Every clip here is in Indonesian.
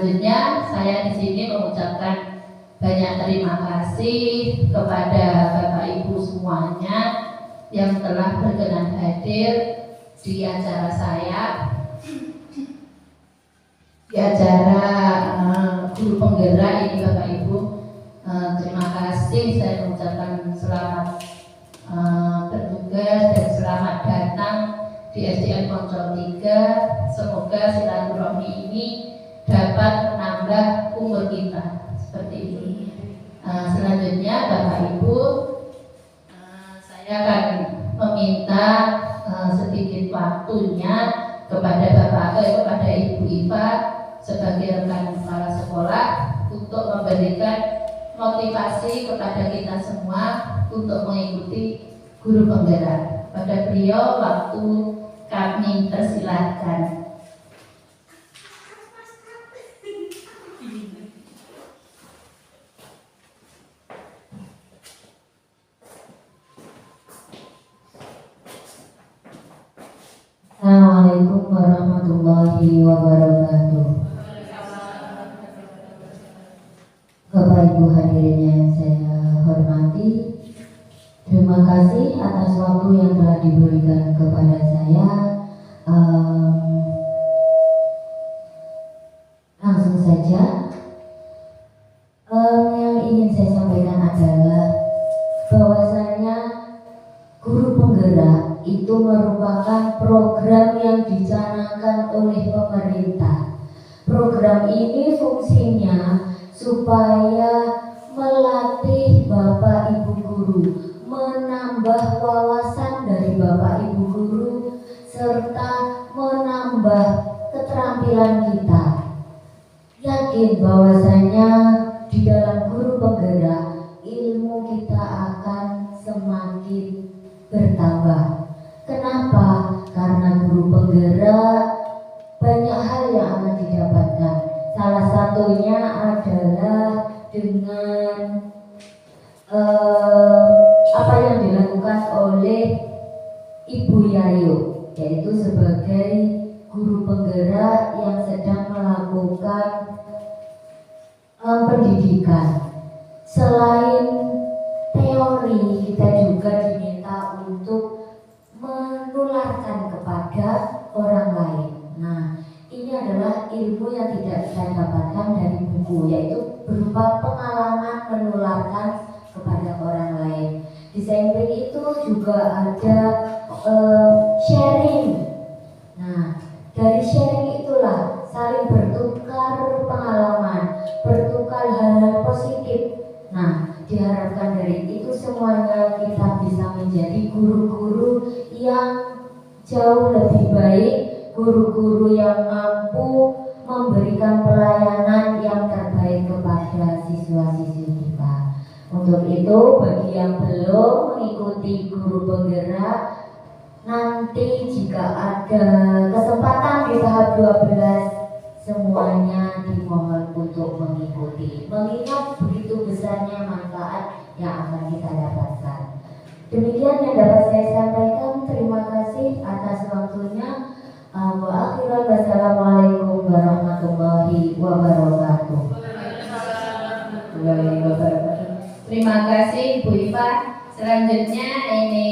Selanjutnya saya di sini mengucapkan banyak terima kasih kepada Bapak Ibu semuanya yang telah berkenan hadir di acara saya, di acara guru penggerak ini Bapak Ibu. Terima kasih, saya mengucapkan selamat bertugas dan selamat datang di SDN Poncol 3. Semoga silaturahmi ini dapat menambah umur kita seperti itu. Selanjutnya Bapak Ibu, saya akan meminta sedikit waktunya kepada Ibu Iva sebagai rekan kepala sekolah untuk memberikan motivasi kepada kita semua untuk mengikuti guru penggerak. Pada beliau waktu kami persilahkan. Assalamualaikum warahmatullahi wabarakatuh. Bapak Ibu hadirin yang saya hormati, terima kasih atas waktu yang telah diberikan kepada saya. Langsung saja, yang ingin saya sampaikan adalah bahwasanya guru penggerak itu merupakan program yang dicanangkan oleh pemerintah. Program ini fungsinya supaya melatih Bapak Ibu guru, menambah wawasan dari Bapak Ibu guru, serta menambah keterampilan kita. Yakin bahwasanya di dalam guru penggerak ilmu kita akan semakin bertambah. Kenapa? Karena guru penggerak banyak hal yang akan didapatkan. Salah satunya adalah dengan apa yang dilakukan oleh Ibu Yayu, yaitu sebagai guru penggerak yang sedang melakukan pendidikan. Selain teori, kita juga diminta untuk menularkan kepada orang lain. Nah, ini adalah ilmu yang tidak saya dapatkan dari buku, yaitu berupa pengalaman menularkan kepada orang lain. Di samping itu juga ada sharing. Nah, dari sharing itulah saling bertukar pengalaman, bertukar hal-hal positif. Nah, diharapkan dari itu semuanya kita bisa menjadi guru-guru yang jauh lebih baik, guru-guru yang mampu memberikan pelayanan yang terbaik kepada siswa-siswi kita. Untuk itu, bagi yang belum mengikuti guru penggerak, nanti jika ada kesempatan di tahap 12, semuanya dimohon untuk mengikuti, mengingat begitu besarnya manfaat yang akan kita dapatkan. Demikian yang dapat saya sampaikan. Terima kasih atas waktunya. Wassalamualaikum warahmatullahi wabarakatuh. Terima kasih Bu Iva. Selanjutnya ini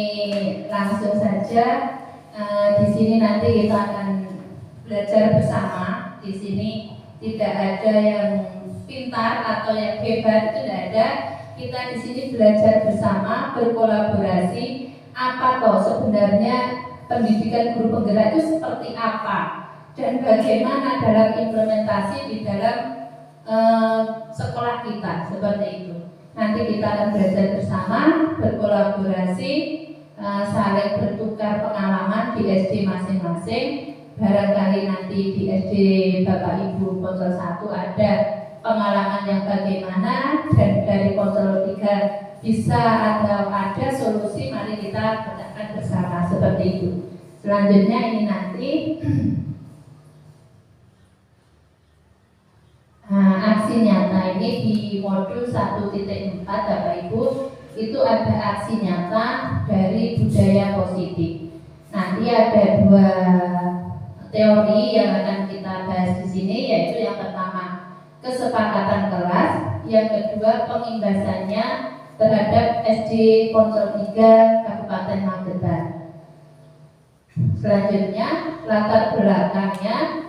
langsung saja di sini nanti kita akan belajar bersama. Di sini tidak ada yang pintar atau yang hebat, itu tidak ada. Kita di sini belajar bersama, berkolaborasi. Apa toh sebenarnya pendidikan guru penggerak itu seperti apa dan bagaimana dalam implementasi di dalam sekolah kita, seperti itu. Nanti kita akan belajar bersama, berkolaborasi, saling bertukar pengalaman di SD masing-masing. Barangkali nanti di SD Bapak Ibu Poncol 1 ada pengalaman yang bagaimana, dan dari Poncol 3 bisa ada solusi, mari kita katakan bersama, seperti itu. Selanjutnya ini nanti aksi nyata ini di modul 1.4 Bapak Ibu, itu ada aksi nyata dari budaya positif. Nanti ada 2 teori yang akan kita bahas di sini, yaitu yang pertama kesepakatan kelas, yang kedua pengimbasannya terhadap SD Ponsel 3 Kabupaten Magetan. Selanjutnya latar belakangnya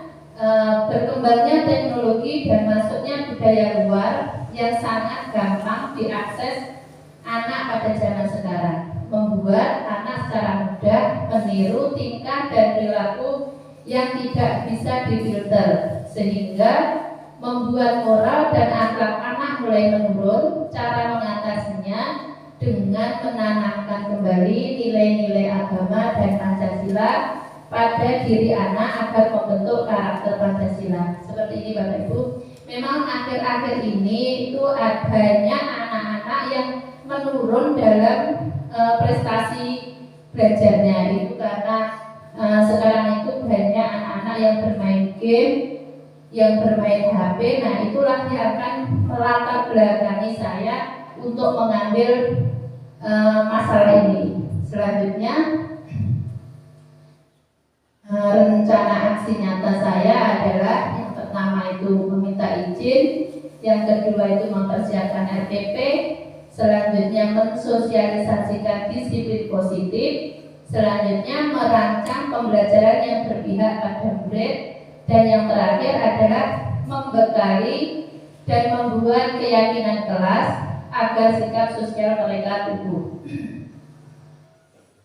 berkembangnya teknologi dan masuknya budaya luar yang sangat gampang diakses anak pada zaman sekarang, membuat anak secara mudah meniru tingkah dan perilaku yang tidak bisa difilter, sehingga membuat moral dan akhlak anak mulai menurun. Cara mengatasinya dengan menanamkan kembali nilai-nilai agama dan Pancasila pada diri anak agar membentuk karakter Pancasila. Seperti ini Bapak Ibu. Memang akhir-akhir ini itu adanya anak-anak yang menurun dalam prestasi belajarnya, itu karena sekarang itu banyak anak-anak yang bermain game, yang bermain HP. Nah, itulah yang akan melatar belakangi saya untuk mengambil masalah ini. Selanjutnya, rencana aksi nyata saya adalah yang pertama itu meminta izin, yang kedua itu mempersiapkan RPP, selanjutnya mensosialisasikan disiplin positif, selanjutnya merancang pembelajaran yang berpihak pada murid, dan yang terakhir adalah membekali dan membuat keyakinan kelas agar sikap sosial mereka tumbuh.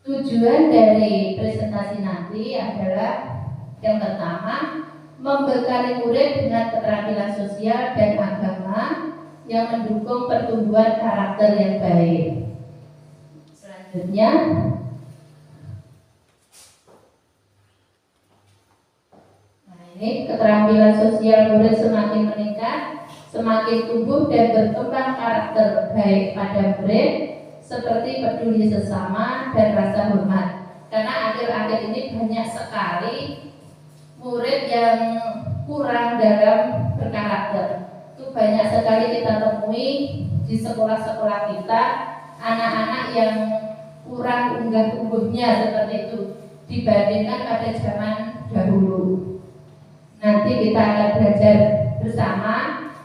Tujuan dari presentasi nanti adalah yang pertama, membekali murid dengan keterampilan sosial dan agama yang mendukung pertumbuhan karakter yang baik. Selanjutnya, ini keterampilan sosial murid semakin meningkat, semakin tumbuh dan berkembang karakter baik pada murid, seperti peduli sesama dan rasa hormat. Karena akhir-akhir ini banyak sekali murid yang kurang dalam berkarakter. Itu banyak sekali kita temui di sekolah-sekolah kita, anak-anak yang kurang unggah-ungguhnya seperti itu dibandingkan pada zaman dahulu. Nanti kita akan belajar bersama,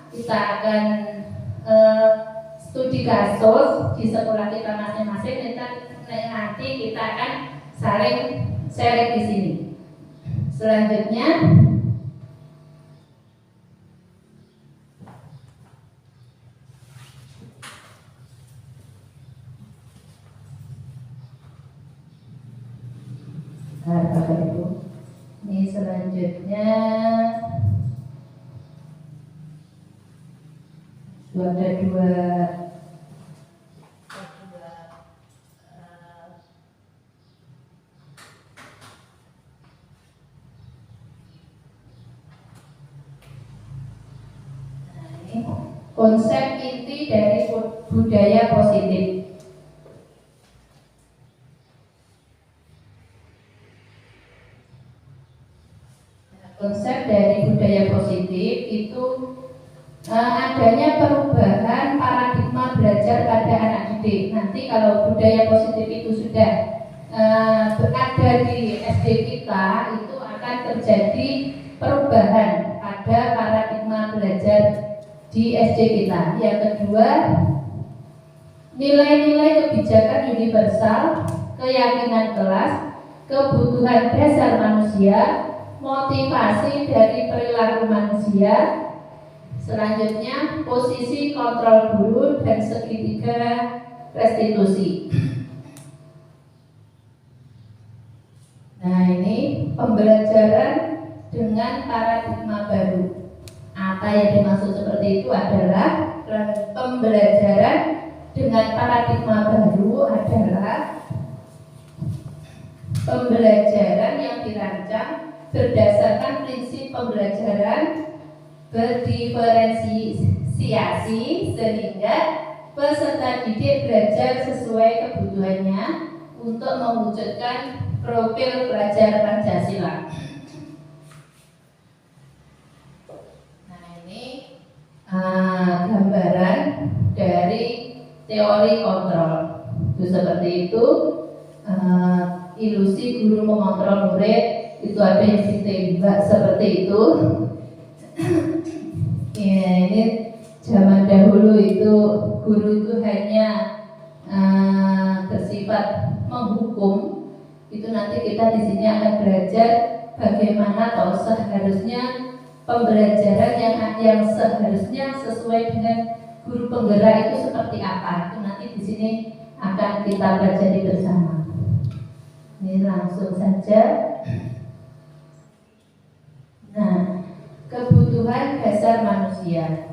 kita akan studi kasus di sekolah kita masing-masing. Nanti kita akan saling sharing di sini. Selanjutnya, Bapak Ibu, ini selanjutnya ada dua konsep inti dari budaya positif. Konsep dari budaya positif itu adanya perubahan paradigma belajar pada anak didik. Nanti kalau budaya positif itu sudah berada di SD kita, itu akan terjadi perubahan pada paradigma belajar di SD kita. Yang kedua, nilai-nilai kebijakan universal, keyakinan kelas, kebutuhan dasar manusia, motivasi dari perilaku manusia. Selanjutnya, posisi kontrol guru dan segitiga restitusi. Nah, ini pembelajaran dengan paradigma baru. Apa yang dimaksud seperti itu adalah pembelajaran dengan paradigma baru adalah pembelajaran yang dirancang berdasarkan prinsip pembelajaran berdiferensiasi, sehingga peserta didik belajar sesuai kebutuhannya untuk mewujudkan profil pelajar Pancasila. Nah, ini gambaran dari teori kontrol. Itu seperti itu. Ilusi guru mengontrol murid, itu ada yang ditembak seperti itu. dahulu itu guru itu hanya bersifat menghukum, itu nanti kita di sini akan belajar bagaimana atau seharusnya pembelajaran yang seharusnya sesuai dengan guru penggerak itu seperti apa. Itu nanti di sini akan kita pelajari bersama. Ini langsung saja. Nah, kebutuhan dasar manusia.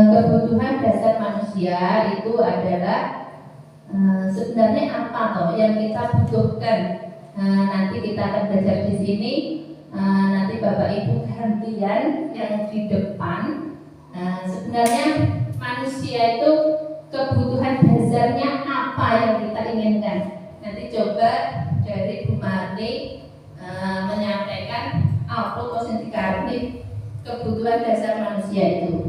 Kebutuhan dasar manusia itu adalah sebenarnya apa toh yang kita butuhkan. Nanti kita akan belajar di sini. Nanti Bapak Ibu gantian yang di depan. Sebenarnya manusia itu kebutuhan dasarnya apa yang kita inginkan. Nanti coba dari Bu Marni menyampaikan apa yang dikarepin kebutuhan dasar manusia itu.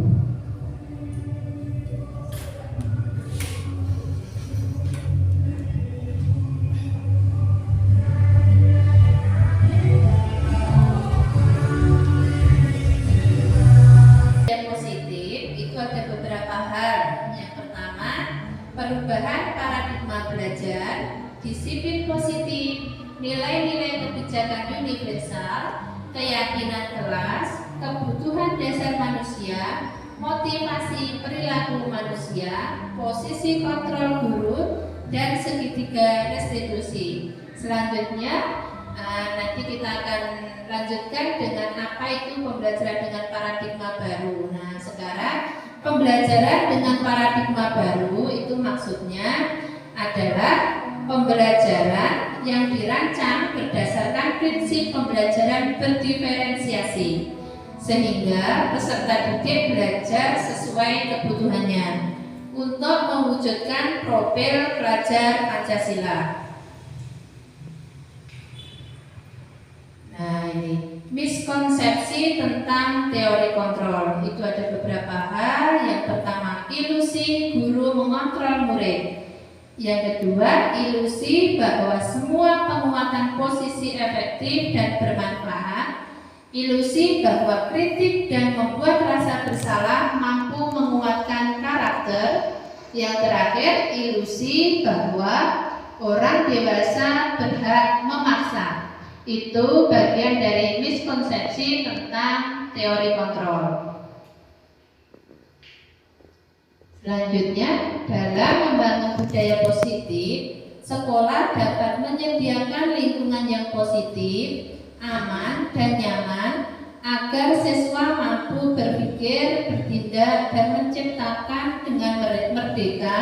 Perubahan paradigma belajar, disiplin positif, nilai-nilai kebijakan universal, keyakinan kelas, kebutuhan dasar manusia, motivasi perilaku manusia, posisi kontrol guru, dan segitiga restitusi. Selanjutnya nanti kita akan lanjutkan dengan apa itu pembelajaran dengan paradigma baru. Nah, sekarang pembelajaran dengan paradigma baru itu maksudnya adalah pembelajaran yang dirancang berdasarkan prinsip pembelajaran berdiferensiasi sehingga peserta didik belajar sesuai kebutuhannya untuk mewujudkan profil pelajar Pancasila. Nah, ini miskonsepsi tentang teori kontrol. Itu ada beberapa hal. Yang pertama, ilusi guru mengontrol murid. Yang kedua, ilusi bahwa semua penguatan posisi efektif dan bermanfaat. Ilusi bahwa kritik dan membuat rasa bersalah mampu menguatkan karakter. Yang terakhir, ilusi bahwa orang dewasa berhak memaksa. Itu bagian dari miskonsepsi tentang teori kontrol. Selanjutnya, dalam membangun budaya positif, sekolah dapat menyediakan lingkungan yang positif, aman, dan nyaman agar siswa mampu berpikir, bertindak, dan menciptakan dengan merdeka,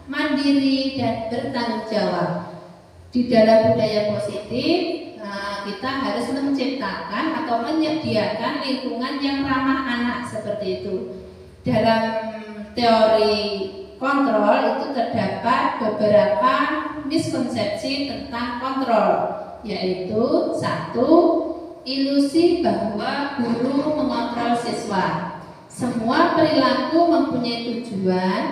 mandiri, dan bertanggung jawab. Di dalam budaya positif, kita harus menciptakan atau menyediakan lingkungan yang ramah anak seperti itu. Dalam teori kontrol itu terdapat beberapa miskonsepsi tentang kontrol, yaitu satu, ilusi bahwa guru mengontrol siswa. Semua perilaku mempunyai tujuan,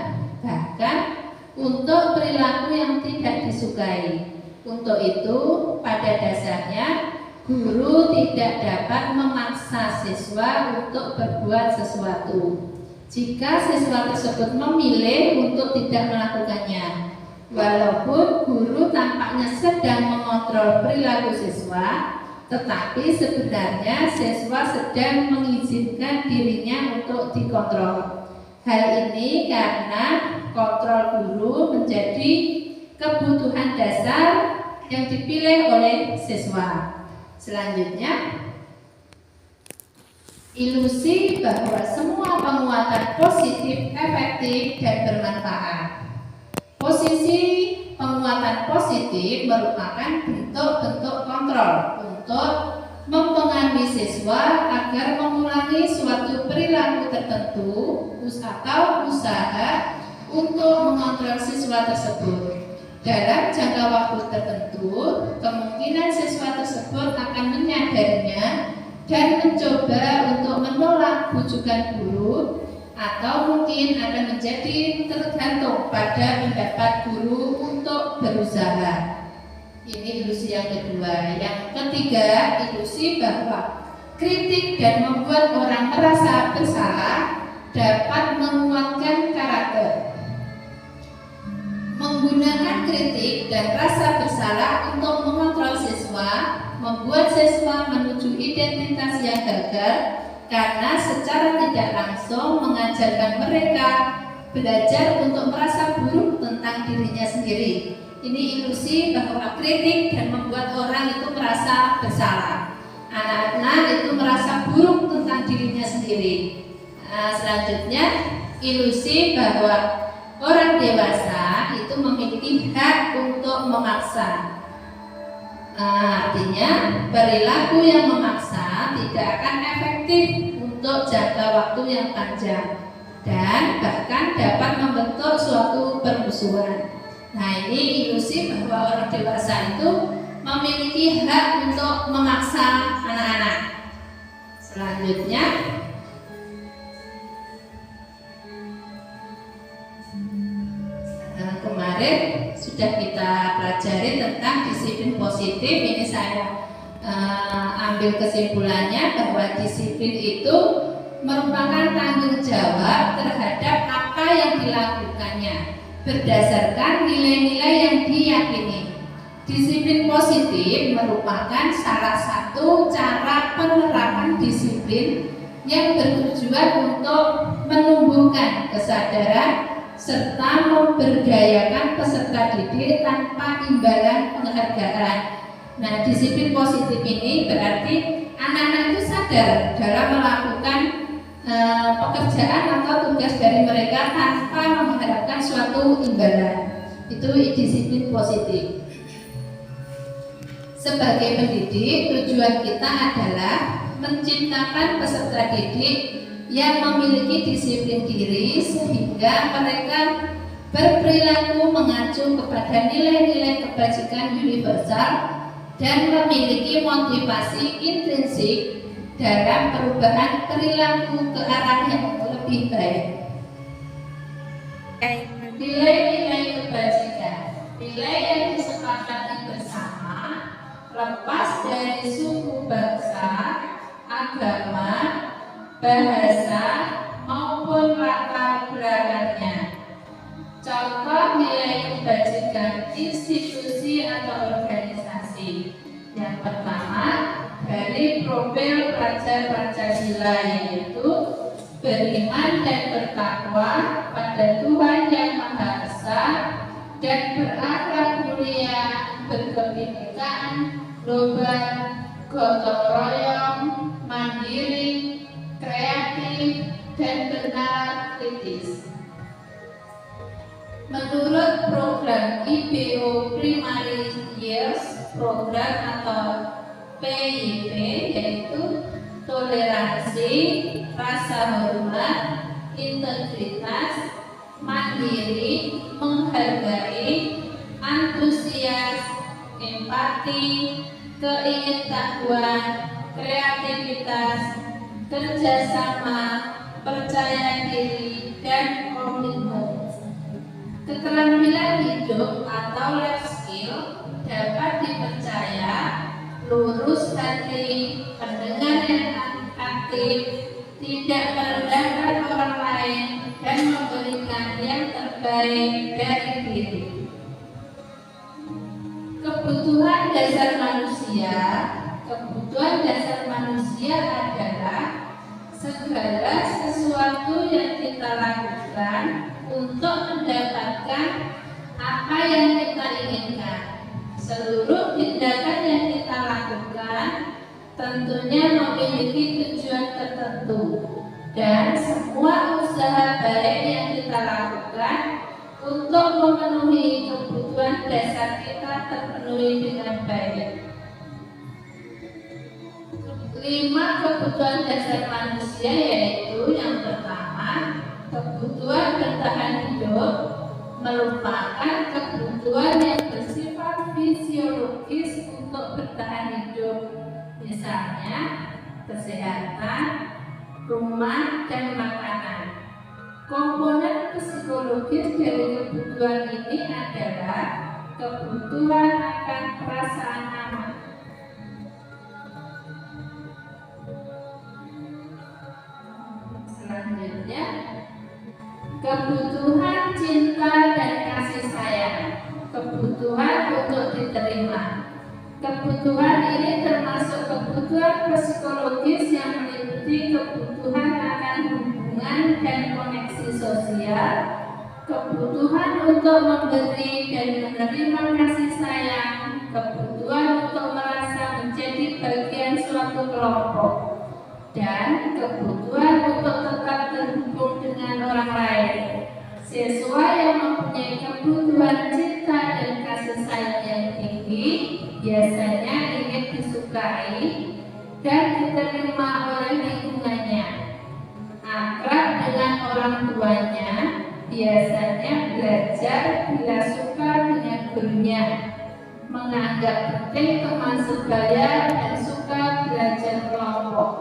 bahkan untuk perilaku yang tidak disukai. Untuk itu, pada dasarnya guru tidak dapat memaksa siswa untuk berbuat sesuatu. Jika siswa tersebut memilih untuk tidak melakukannya, walaupun guru tampaknya sedang mengontrol perilaku siswa, tetapi sebenarnya siswa sedang mengizinkan dirinya untuk dikontrol. Hal ini karena kontrol guru menjadi kebutuhan dasar yang dipilih oleh siswa. Selanjutnya, ilusi bahwa semua penguatan positif, efektif, dan bermanfaat. Posisi penguatan positif merupakan bentuk-bentuk kontrol untuk mempengaruhi siswa agar mengulangi suatu perilaku tertentu atau usaha untuk mengontrol siswa tersebut. Dalam jangka waktu tertentu, kemungkinan siswa tersebut akan menyadarinya dan mencoba untuk menolak bujukan guru, atau mungkin akan menjadi tergantung pada pendapat guru untuk berusaha. Ini ilusi yang kedua. Yang ketiga, ilusi bahwa Kritik dan membuat orang merasa bersalah dapat menguatkan karakter. Menggunakan kritik dan rasa bersalah untuk mengontrol siswa membuat siswa menuju identitas yang gagal karena secara tidak langsung mengajarkan mereka belajar untuk merasa buruk tentang dirinya sendiri. Ini ilusi bahwa kritik dan membuat orang itu merasa bersalah. Anak-anak itu merasa buruk tentang dirinya sendiri. Selanjutnya, ilusi bahwa orang dewasa itu memiliki hak untuk memaksa. Artinya, perilaku yang memaksa tidak akan efektif untuk jangka waktu yang panjang dan bahkan dapat membentuk suatu permusuhan. Nah, ini ilusi bahwa orang dewasa itu memiliki hak untuk memaksa anak-anak. Selanjutnya, kemarin sudah kita pelajari tentang disiplin positif. Ini saya ambil kesimpulannya bahwa disiplin itu merupakan tanggung jawab terhadap apa yang dilakukannya berdasarkan nilai-nilai yang diyakini. Disiplin positif merupakan salah satu cara penerapan disiplin yang bertujuan untuk menumbuhkan kesadaran serta memberdayakan peserta didik tanpa imbalan penghargaan. Nah, disiplin positif ini berarti anak-anak itu sadar dalam melakukan pekerjaan atau tugas dari mereka tanpa mengharapkan suatu imbalan. Itu disiplin positif. Sebagai pendidik, tujuan kita adalah menciptakan peserta didik yang memiliki disiplin diri sehingga mereka berperilaku mengacu kepada nilai-nilai kebajikan universal dan memiliki motivasi intrinsik dalam perubahan perilaku ke arah yang lebih baik. Nilai-nilai kebajikan, nilai yang disepakati bersama lepas dari suku bangsa, agama, bahasa maupun latar belakangnya. Contoh nilai kebajikan institusi atau organisasi. Yang pertama, dari profil pelajar Pancasila, yaitu beriman dan bertakwa pada Tuhan Yang Maha Esa dan berakhlak mulia, berkebinekaan, global, gotong royong, mandiri, kreatif, dan benar kritis. Menurut program IBO Primary Years Program atau PYP, yaitu toleransi, rasa hormat, integritas, mandiri, menghargai, antusias, empati, keingintahuan, kreativitas, kerjasama, percaya diri, dan komitmen. Keterampilan hidup atau life skill dapat dipercaya, lurus hati, pendengar yang aktif, tidak merendahkan orang lain, dan memberikan yang terbaik dari diri. Kebutuhan dasar manusia adalah segala sesuatu yang kita lakukan untuk mendapatkan apa yang kita inginkan. Seluruh tindakan yang kita lakukan tentunya memiliki tujuan tertentu, dan semua usaha baik yang kita lakukan untuk memenuhi kebutuhan dasar kita terpenuhi dengan baik. 5 kebutuhan dasar manusia, yaitu yang pertama, kebutuhan bertahan hidup merupakan kebutuhan yang bersifat fisiologis untuk bertahan hidup, misalnya kesehatan, rumah, dan makanan. Komponen psikologis dari kebutuhan ini adalah kebutuhan akan perasaan aman. Selanjutnya, kebutuhan cinta dan kasih sayang. Kebutuhan untuk diterima. Kebutuhan ini termasuk kebutuhan psikologis yang meliputi kebutuhan akan hubungan dan koneksi sosial, kebutuhan untuk memberi dan menerima kasih sayang, kebutuhan untuk merasa menjadi bagian suatu kelompok, dan kebutuhan untuk tetap terhubung dengan orang lain. Siswa yang mempunyai kebutuhan cinta dan kasih sayang yang tinggi biasanya ingin disukai dan diterima oleh lingkungannya, akrab dengan orang tuanya, biasanya belajar bila suka dengan gurunya, menganggap penting teman sebaya dan suka belajar kelompok.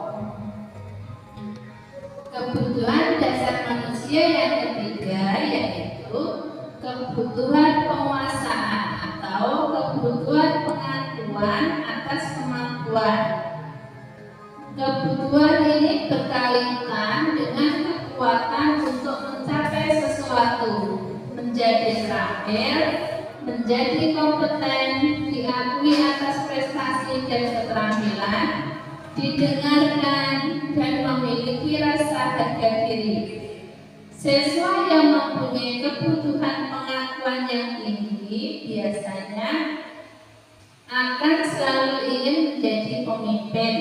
Kebutuhan dasar manusia yang ketiga yaitu kebutuhan penguasaan atau kebutuhan pengakuan atas kemampuan. Kebutuhan ini berkaitan dengan kekuatan untuk mencapai sesuatu, menjadi terampil, menjadi kompeten, diakui atas prestasi dan keterampilan, didengarkan, dan memiliki rasa harga diri. Siswa yang mempunyai kebutuhan pengakuan yang tinggi biasanya akan selalu ingin menjadi pemimpin,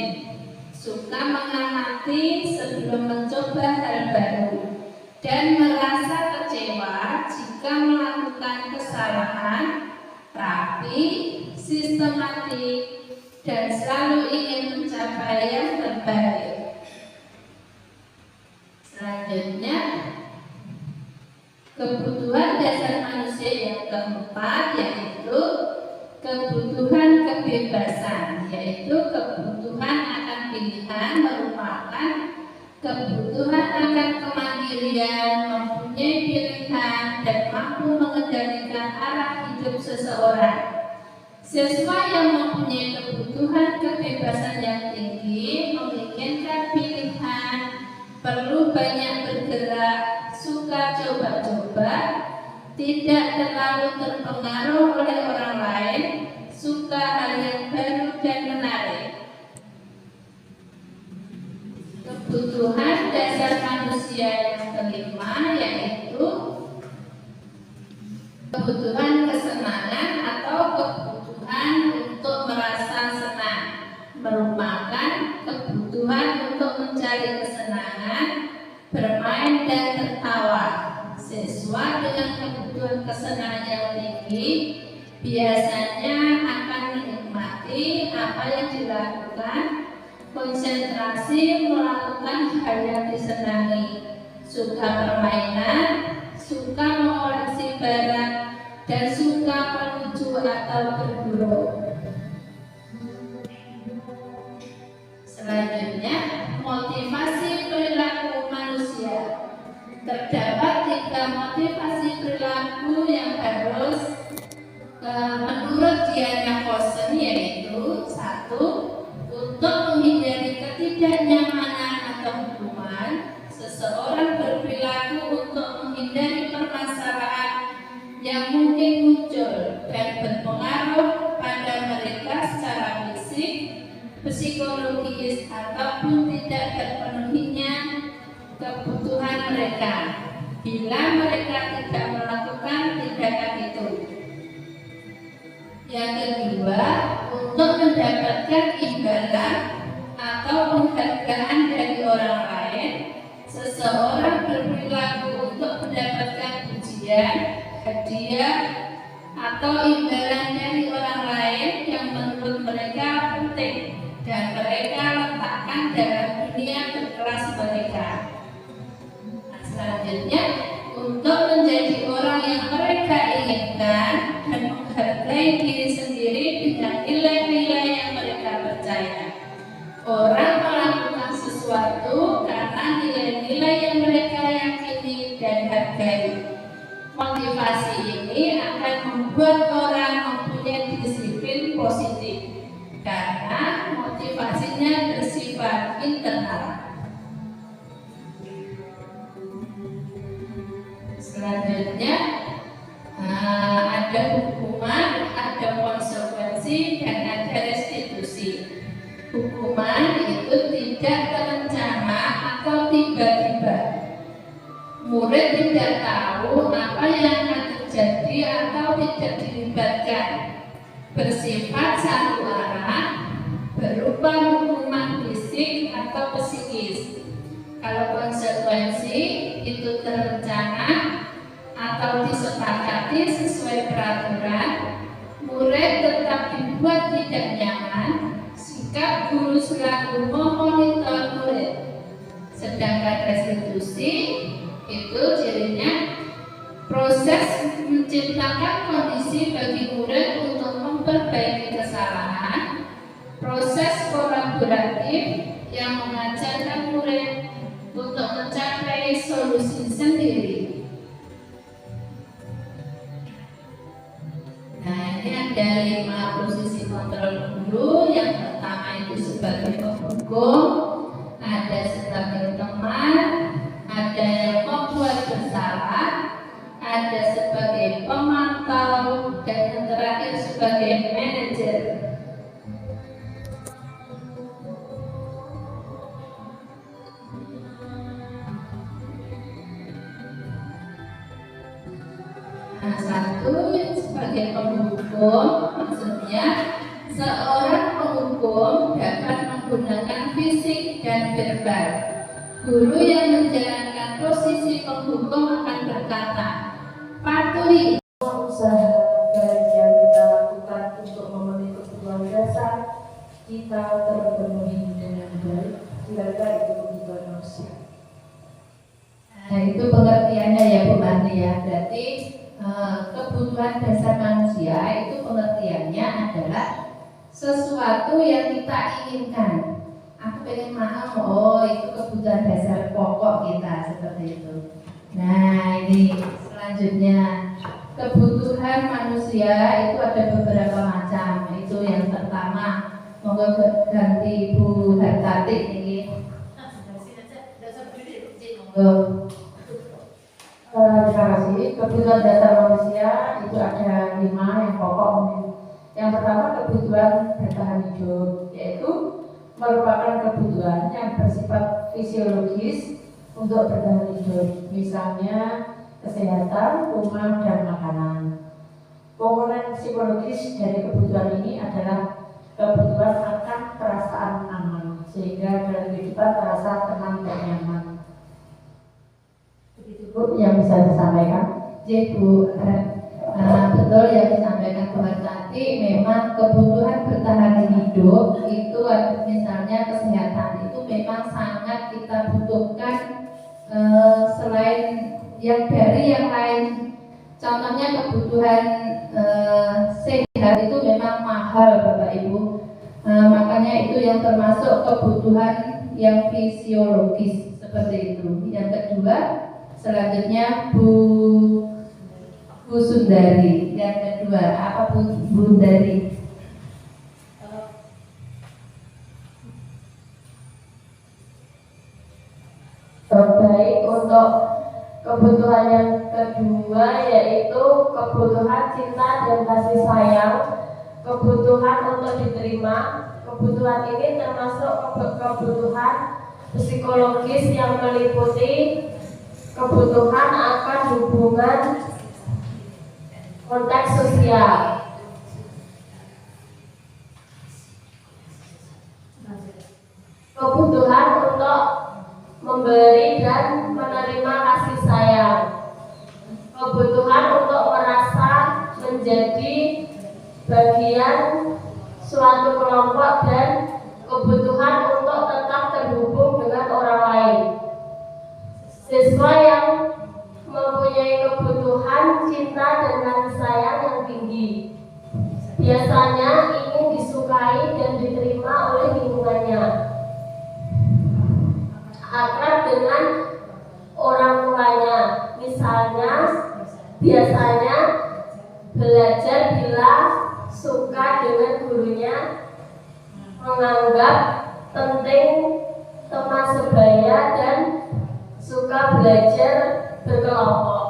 suka mengamati sebelum mencoba hal baru, dan merasa kecewa jika melakukan kesalahan, rapi, sistematik, dan selalu ingin mencapai yang terbaik. Selanjutnya, kebutuhan dasar manusia yang keempat yaitu kebutuhan kebebasan, yaitu kebutuhan akan pilihan merupakan kebutuhan akan kemandirian, mempunyai pilihan, dan mampu mengendalikan arah hidup seseorang. Siswa yang mempunyai kebutuhan kebebasan yang tinggi menginginkan pilihan, perlu banyak bergerak, suka coba-coba, tidak terlalu terpengaruh oleh orang lain, suka hal yang baru dan menarik. Kebutuhan dasar manusia yang kelima yaitu kebutuhan kesenangan atau kebutuhan untuk merasa senang, merupakan kebutuhan untuk mencari kesenangan, bermain dan tertawa. Siswa dengan kebutuhan kesenangan yang tinggi biasanya akan menikmati apa yang dilakukan, konsentrasi melakukan hal yang disenangi, suka permainan, suka mengoleksi barang, dan suka menuju atau berburu. Selanjutnya, motivasi perilaku manusia. Terdapat 3 motivasi perilaku yang harus menurut Diana Fossen, yaitu 1. Untuk menghindari ketidaknyamanan atau hukuman, seseorang berperilaku untuk menghindari permasalahan yang mungkin muncul dan berpengaruh pada mereka secara fisik, psikologis, ataupun tidak terpenuhinya kebutuhan mereka bila mereka tidak melakukan tindakan itu. Yang kedua, untuk mendapatkan imbalan atau penghargaan dari orang lain, seseorang berperilaku untuk mendapatkan pujian, hadiah, atau imbalan dari orang lain yang menurut mereka penting dan mereka letakkan dalam dunia berkelas mereka. Selanjutnya, untuk menjadi orang yang mereka inginkan dan menghargai diri sendiri dengan nilai-nilai yang mereka percaya. Orang melakukan sesuatu karena nilai-nilai yang mereka yakini dan hargai. Motivasi ini akan membuat orang mempunyai disiplin positif karena motivasinya bersifat internal. hukuman itu tidak terencana atau tiba-tiba. Murid tidak tahu apa yang akan terjadi atau tidak dilibatkan. Bersifat satu arah, berupa hukuman fisik atau psikis. Kalau konsekuensi itu terencana atau disepakati sesuai peraturan, murid tetap dibuat tidak nyaman. Sikap guru selaku memonitor murid. Sedangkan restitusi itu jadinya proses menciptakan kondisi bagi murid untuk memperbaiki kesalahan, proses kolaboratif yang mengajarkan murid untuk mencapai solusi sendiri. Nah, ini ada 5 posisi kontrol guru. Yang pertama itu sebagai penghukum, ada sebagai teman, ada yang membuat bersalah, ada sebagai pemantau, dan yang terakhir sebagai manajer. Nah, satu sebagai penghukum, maksudnya seorang penghukum dapat menggunakan fisik dan verbal. Guru yang menjalankan posisi penghukum akan berkata, patuhi usaha yang kita lakukan untuk memenuhi kebutuhan dasar kita terpenuhi dengan baik. Kira-kira itu kebutuhan manusia. Nah, itu pengertiannya ya Bu Marni ya. Berarti kebutuhan dasar manusia itu pengertiannya adalah sesuatu yang kita inginkan. Aku pengen makan, oh itu kebutuhan dasar pokok kita, seperti itu. Nah, ini selanjutnya kebutuhan manusia itu ada beberapa macam. Itu yang pertama, monggo ganti Bu Hartati ini. Monggo. Terima kasih. Kebutuhan dasar manusia itu ada 5 yang pokok. Yang pertama kebutuhan bertahan hidup, yaitu merupakan kebutuhan yang bersifat fisiologis untuk bertahan hidup, misalnya kesehatan, rumah, dan makanan. Komponen psikologis dari kebutuhan ini adalah kebutuhan akan perasaan aman, sehingga dalam kehidupan terasa tenang dan nyaman. Begitu Bu yang bisa disampaikan. Jadi Bu, betul yang disampaikan Bu Hartati, memang kebutuhan bertahan hidup itu misalnya kesehatan itu memang sangat kita butuhkan, selain yang dari yang lain. Contohnya kebutuhan sehat itu memang mahal Bapak Ibu, makanya itu yang termasuk kebutuhan yang fisiologis seperti itu. Yang kedua, selanjutnya Bu Sundari. Yang kedua, apa Bu Sundari? Baik, untuk kebutuhan yang kedua yaitu kebutuhan cinta dan kasih sayang, kebutuhan untuk diterima. Kebutuhan ini termasuk kebutuhan psikologis yang meliputi kebutuhan akan hubungan konteks sosial. Kebutuhan untuk memberi dan menerima kasih sayang. Kebutuhan untuk merasa menjadi bagian suatu kelompok dan kebutuhan untuk tetap terhubung dengan orang lain. Siswa yang mempunyai kebutuhan cinta dan kasih sayang yang tinggi biasanya ingin disukai dan diterima oleh lingkungannya, akrab dengan orang tuanya, misalnya biasanya belajar bila suka dengan gurunya, menganggap penting teman sebaya dan suka belajar berkelompok.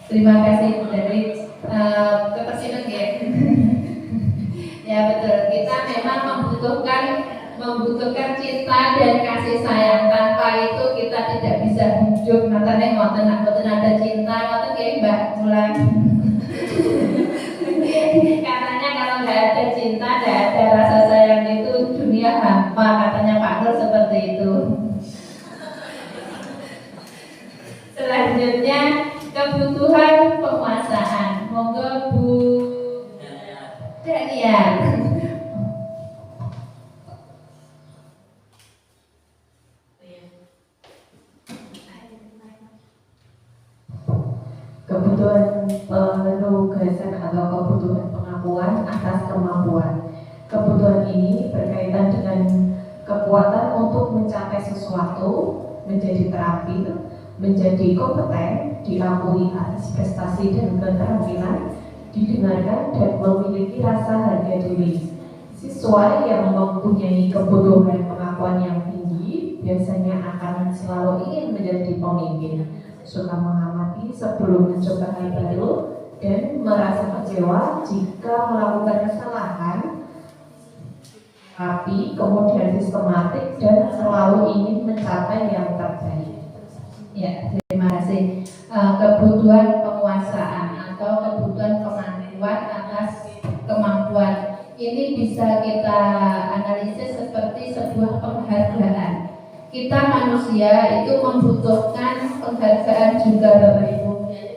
Terima kasih Bu dari kepersinan ya. Ya betul, kita memang membutuhkan cinta dan kasih sayang. Tanpa itu kita tidak bisa hidup. Matanya ngoten ada cinta, ngoten kayak Mbak Mulan. Katanya kalau nggak ada cinta, nggak ada rasa sayang itu dunia hampa. Katanya Pak Nur seperti itu. Selanjutnya kebutuhan penguasaan. Monggo Bu Daniel. Kebutuhan penugasan atau kebutuhan pengakuan atas kemampuan. Kebutuhan ini berkaitan dengan kekuatan untuk mencapai sesuatu, menjadi terampil, menjadi kompeten, diakui atas prestasi dan keterampilan, didengarkan dan memiliki rasa harga diri. Siswa yang mempunyai kebutuhan pengakuan yang tinggi biasanya akan selalu ingin menjadi pemimpin, suka mengamati sebelum mencoba hal baru, dan merasa kecewa jika melakukan kesalahan, tapi kemudian sistematik dan selalu ingin mencapai yang terbaik. Ya, terima kasih. Kebutuhan penguasaan atau kebutuhan pengakuan atas kemampuan ini bisa kita analisis seperti sebuah penghargaan. Kita manusia itu membutuhkan penghargaan juga Bapak Ibu.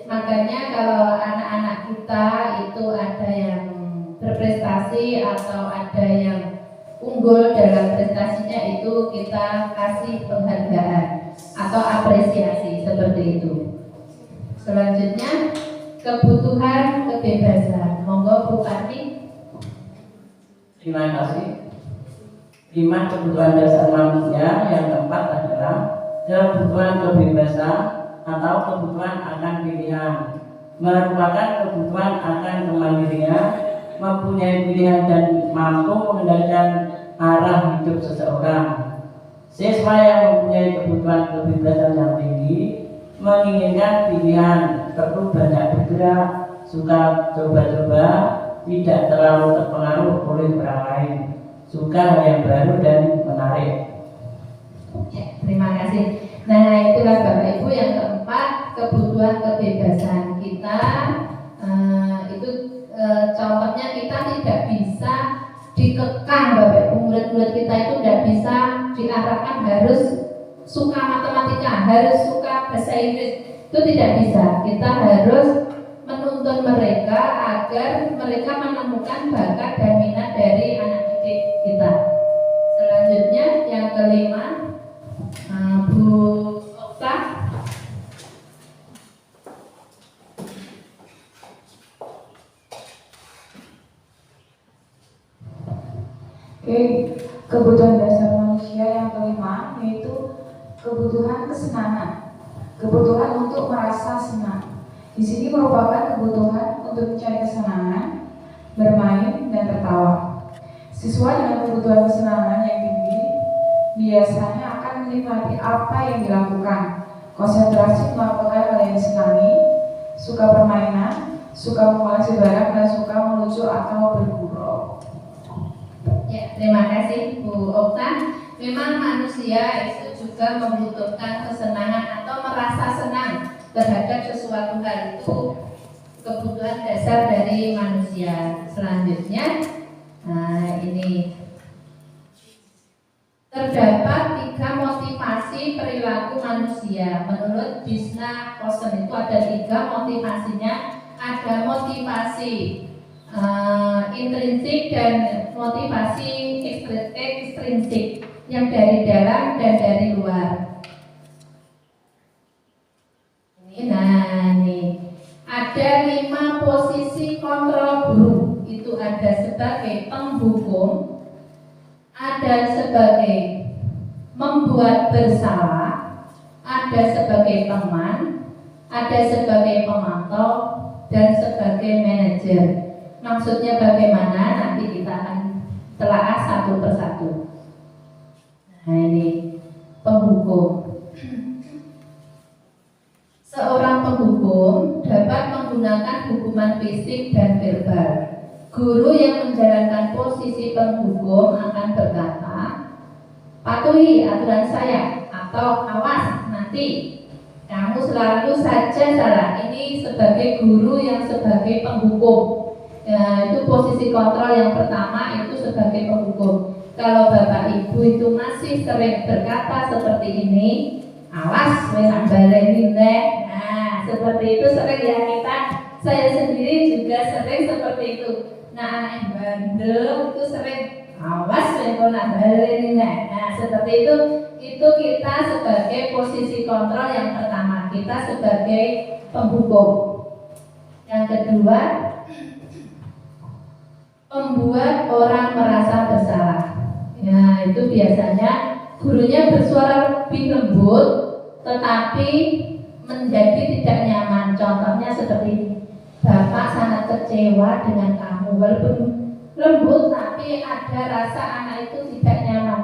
Makanya kalau anak-anak kita itu ada yang berprestasi atau ada yang unggul dalam prestasinya, itu kita kasih penghargaan atau apresiasi seperti itu. Selanjutnya kebutuhan kebebasan. Monggo Bu Karni. Terima kasih. 5 kebutuhan dasar manusia yang keempat adalah kebutuhan kebebasan atau kebutuhan akan pilihan, merupakan kebutuhan akan kemandirian, mempunyai pilihan dan mampu mengendalikan arah hidup seseorang. Siswa yang mempunyai kebutuhan kebebasan yang tinggi menginginkan pilihan, perlu banyak bergerak, suka coba-coba, tidak terlalu terpengaruh oleh orang lain, suka hal yang baru dan menarik. Ya, terima kasih. Nah, itulah Bapak Ibu yang keempat, kebutuhan kebebasan kita. Contohnya kita tidak bisa dikekang Bapak Ibu, murid-murid kita itu tidak bisa diarahkan harus suka matematika, harus suka bahasa Inggris, itu tidak bisa. Kita harus menuntun mereka agar mereka menemukan bakat dan minat dari anak didik kita. Selanjutnya yang kelima, Bu Okta. Oke, kebutuhan dasar manusia yang kelima yaitu kebutuhan kesenangan, kebutuhan untuk merasa senang. Di sini merupakan kebutuhan untuk mencari kesenangan, bermain dan tertawa. Siswa dengan kebutuhan kesenangan yang tinggi biasanya akan menikmati apa yang dilakukan, konsentrasi melakukan hal yang disenangi, suka permainan, suka mengoleksi barang, dan suka melucu atau bergurau. Ya, terima kasih Bu Okta. Memang manusia itu juga membutuhkan kesenangan atau merasa senang terhadap sesuatu hal, itu kebutuhan dasar dari manusia. Selanjutnya, ini terdapat 3 motivasi perilaku manusia. Menurut Bisna Kosen itu ada 3 motivasinya. Ada motivasi intrinsik dan motivasi ekstrinsik, yang dari dalam dan dari luar. Ini ada 5 posisi kontrol guru. Itu ada sebagai penghukum, ada sebagai membuat bersalah, ada sebagai teman, ada sebagai pemantau, dan sebagai manajer. Maksudnya bagaimana? Nanti kita akan telaah satu persatu. Nah, ini penghukum. Seorang penghukum dapat menggunakan hukuman fisik dan verbal. Guru yang menjalankan posisi penghukum akan berkata, patuhi aturan saya, atau awas nanti kamu selalu saja salah. Ini sebagai guru yang sebagai penghukum. Ya, itu posisi kontrol yang pertama, itu sebagai penghukum. Kalau Bapak Ibu itu masih sering berkata seperti ini, awas wes ambaleni nek. Nah, seperti itu sering ya kita. Saya sendiri juga sering seperti itu. Nah, anak bandel itu sering awas wes ambaleni nek. Nah, seperti itu kita sebagai posisi kontrol yang pertama, kita sebagai penghukum. Yang kedua, membuat orang merasa bersalah. Ya, itu biasanya gurunya bersuara lebih lembut, tetapi menjadi tidak nyaman. Contohnya seperti ini. Bapak sangat kecewa dengan kamu, walaupun lembut, tapi ada rasa anak itu tidak nyaman.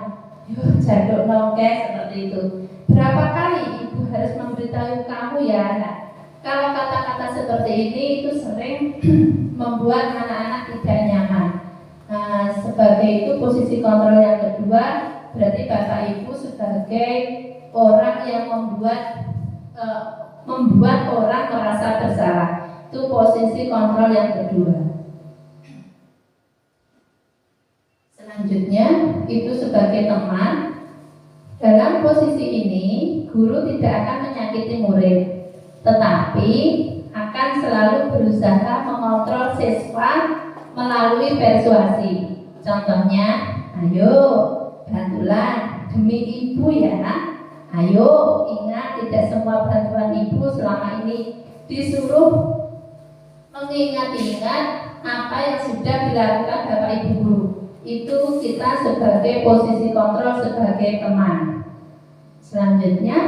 Yuh, jaduk nongke seperti itu. Berapa kali ibu harus memberitahu kamu ya anak? Kalau kata-kata seperti ini itu sering membuat anak-anak tidak nyaman. Nah, sebagai itu posisi kontrol yang kedua, berarti Bapak Ibu sebagai orang yang membuat orang merasa bersalah. Itu posisi kontrol yang kedua. Selanjutnya, itu sebagai teman. Dalam posisi ini, guru tidak akan menyakiti murid, tetapi akan selalu berusaha mengontrol siswa melalui persuasi. Contohnya, ayo bantulah demi ibu ya. Ayo ingat, tidak semua bantuan ibu selama ini disuruh mengingat-ingat apa yang sudah dilakukan Bapak Ibu guru. Itu kita sebagai posisi kontrol sebagai teman. Selanjutnya,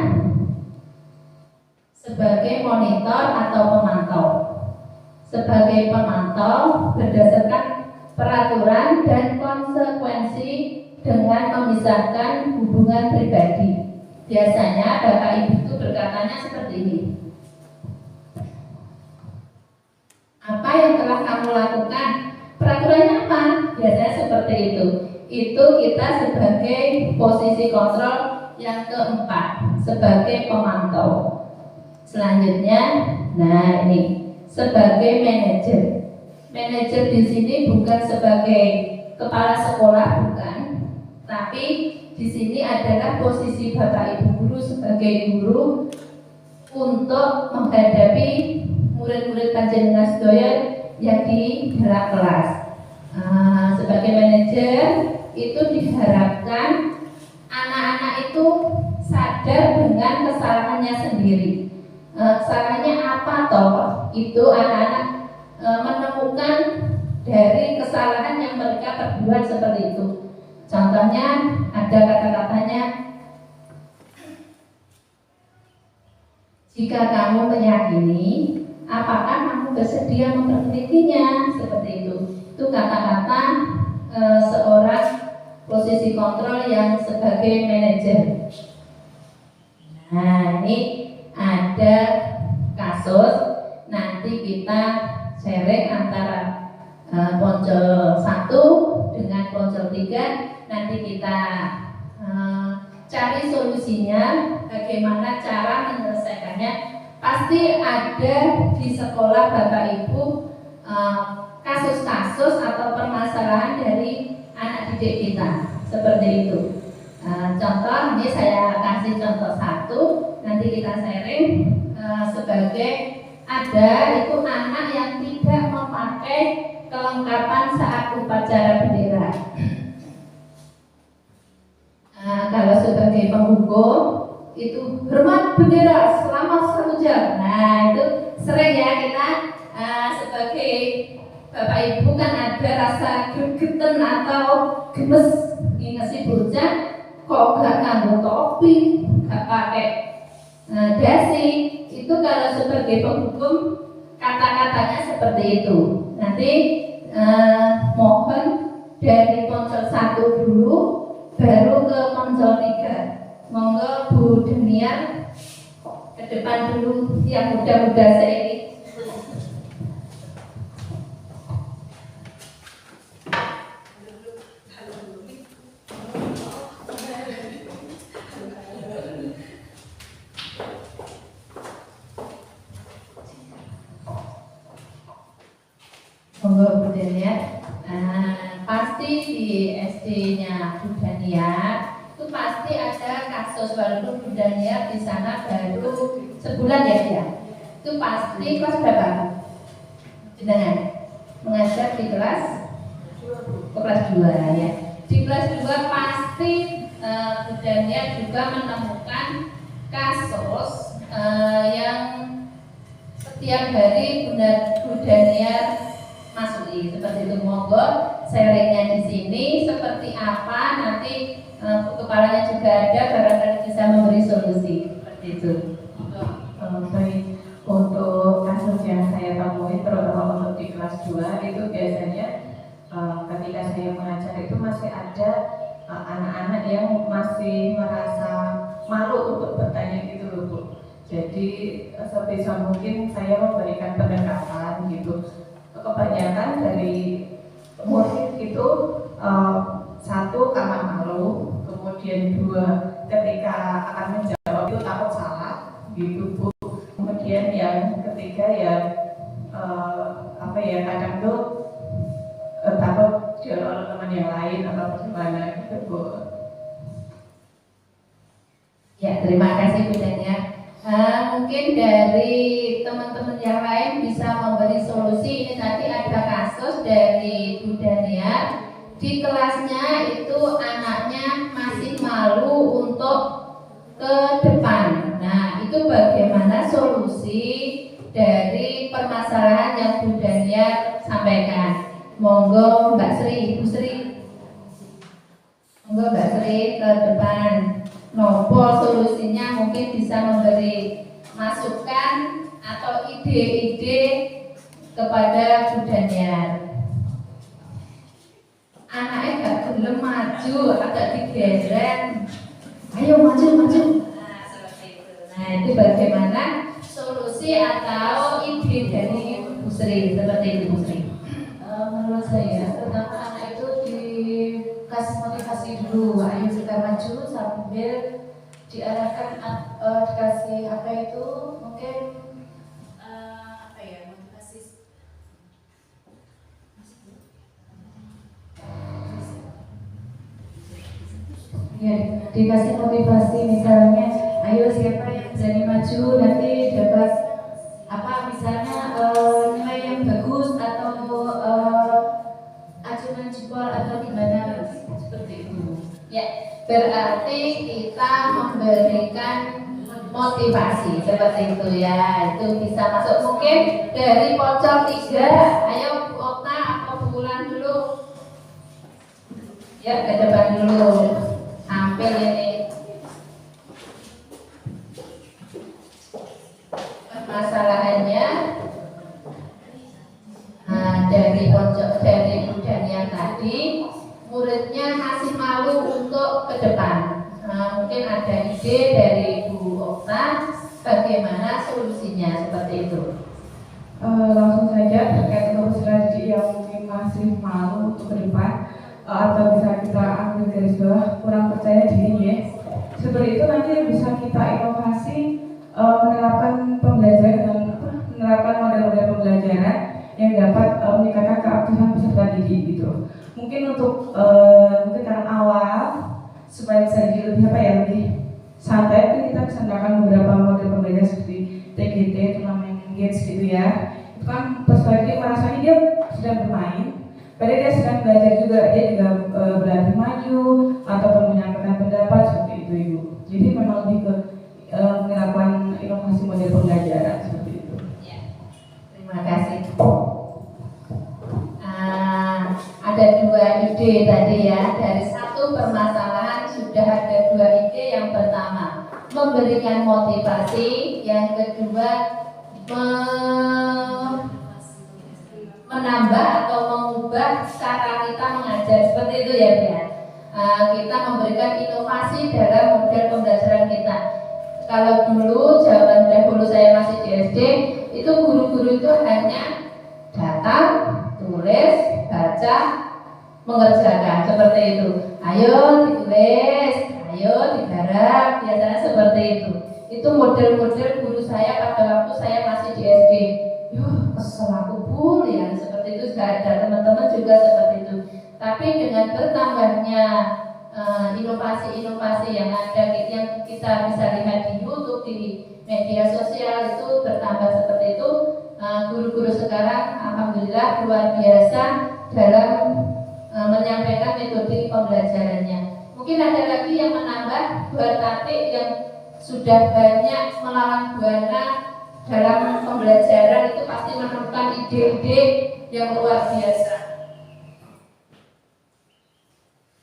sebagai monitor atau pemantau. Sebagai pemantau berdasarkan peraturan dan konsekuensi dengan memisahkan hubungan pribadi. Biasanya Bapak Ibu itu berkatanya seperti ini. Apa yang telah kamu lakukan? Peraturannya apa? Biasanya seperti itu. Itu kita sebagai posisi kontrol yang keempat, sebagai pemantau. Selanjutnya, nah ini sebagai manajer. Manajer di sini bukan sebagai kepala sekolah, bukan, tapi di sini adalah posisi Bapak Ibu guru sebagai guru untuk menghadapi murid-murid panjenengan sedaya yang di dalam kelas. Sebagai manajer itu diharapkan anak-anak itu sadar dengan kesalahannya sendiri. Kesalahannya apa toh? Itu anak-anak menemukan dari kesalahan yang mereka perbuat seperti itu. Contohnya ada kata-katanya, jika kamu meyakini, apakah kamu bersedia memperbaiki-nya? Seperti itu. Itu kata-kata seorang posisi kontrol yang sebagai manajer. Nah, ini ada kasus, nanti kita sharing antara ponsel 1 dengan ponsel 3. Nanti kita cari solusinya, bagaimana cara menyelesaikannya. Pasti ada di sekolah Bapak Ibu kasus-kasus atau permasalahan dari anak didik kita seperti itu. Contoh, ini saya kasih contoh 1, nanti kita sharing sebagai ada itu anak yang tidak memakai kelengkapan saat upacara bendera. Kalau sebagai penghukum itu hormat bendera selama 1 jam. Nah, itu sering ya kita sebagai Bapak Ibu kan ada rasa gegeten atau gemes. Ingat si bocah kok gak nganggo topi, gak pakai dasi. Itu kalau sebagai penghukum kata-katanya seperti itu. Nanti mohon dari ponsel 1 dulu, baru ke ponsel 3. Monggo Bu Deniar ke depan dulu, yang muda-muda saya ini. Monggo Bu Daniar. Pasti di SD-nya Bu Daniar itu pasti ada kasus, walaupun Bu Daniar di sana baru sebulan ya dia. Itu pasti kelas berapa? Jenengan mengajar di kelas kelas 2 ya. Di kelas 2 pasti Bu Daniar juga menemukan kasus yang setiap hari Bu Daniar masuki seperti itu. Monggo sharingnya di sini seperti apa, nanti kepalanya juga ada, barangkali bisa memberi solusi seperti itu. Baik, untuk kasus yang saya temui terutama untuk di kelas 2 itu biasanya ketika saya mengajar itu masih ada anak-anak yang masih merasa malu untuk bertanya gitu loh Bu. Jadi sebisa mungkin saya memberikan pendekatan gitu. Kebanyakan dari murid itu satu karena malu, kemudian 2 ketika akan menjawab itu takut salah gitu Bu. Kemudian yang ketiga ya kadang tuh takut oleh teman yang lain atau bagaimana gitu Bu. Ya, terima kasih Bu Daniar. Mungkin dari teman-teman yang lain bisa memberi solusi. Ini tadi ada kasus dari Bu Daniar, di kelasnya itu anaknya masih malu untuk ke depan. Nah, itu bagaimana solusi dari permasalahan yang Bu Daniar sampaikan? Monggo Mbak Sri, Bu Sri. Monggo Mbak Sri ke depan. Nopo solusinya, mungkin bisa memberi masukan atau ide-ide kepada Bu Daniar. Anaknya gak belum maju, agak digeren. Ayo maju. Nah, seperti itu. Nah, itu bagaimana solusi atau ide dari Bu Sri, seperti itu Bu Sri. Menurut saya pertama anak itu dikasih motivasi dulu, ayo kita maju, sambil diarahkan dikasih apa itu mungkin motivasi ya, dikasih motivasi misalnya ayo siapa yang berani maju nanti dapat apa misalnya nilai yang bagus atau acuan jempol atau gimana seperti itu. Ya, berarti kita memberikan motivasi seperti itu ya. Itu bisa masuk mungkin dari pojok 3. Ayo Bu Okta atau Bu Wulan dulu. Ya, ke depan dulu. Ambil ini. Permasalahannya dari pojok dari Bu Daniar tadi, muridnya masih malu untuk ke depan. Mungkin ada ide dari Bu Okta bagaimana solusinya seperti itu. Langsung saja terkait untuk strategi yang mungkin masih malu untuk ke depan atau bisa kita ambil garis bawah kurang percaya diri ya. Seperti itu nanti bisa kita inovasi menerapkan pembelajaran menerapkan model-model pembelajaran yang dapat meningkatkan keaktifan peserta didik gitu. Mungkin untuk mungkin karena awal supaya bisa jadi lebih santai, mungkin kita bisa menerapkan beberapa model pembelajaran seperti TGT, turnamen engage gitu ya. Itu kan peserta didik merasanya dia sedang bermain, padahal dia sedang belajar juga, dia juga berani maju ataupun menyampaikan pendapat seperti itu Ibu. Jadi memang lebih ke menerapkan inovasi model pembelajaran seperti itu. Ya, terima kasih. Ada 2 ide tadi ya. Dari satu permasalahan sudah ada 2 ide. Yang pertama memberikan motivasi, yang kedua menambah atau mengubah cara kita mengajar seperti itu ya Bia. Kita memberikan inovasi dalam model pembelajaran kita. Kalau dulu zaman dahulu saya masih di SD, itu guru-guru itu hanya datang, tulis, baca, mengerjakan seperti itu. Ayo ditulis, ayo digarap, biasanya seperti itu. Itu model-model guru saya pada waktu saya masih di SD. Yuh, kesel aku Bu, ya seperti seperti itu sudah ada, teman-teman juga seperti itu. Tapi dengan bertambahnya inovasi-inovasi yang ada, yang kita bisa lihat di YouTube, di media sosial itu bertambah seperti itu, guru-guru sekarang alhamdulillah luar biasa dalam menyampaikan metode pembelajarannya. Mungkin ada lagi yang menambah buat Tatik yang sudah banyak melawan buana dalam pembelajaran itu pasti menemukan ide-ide yang luar biasa.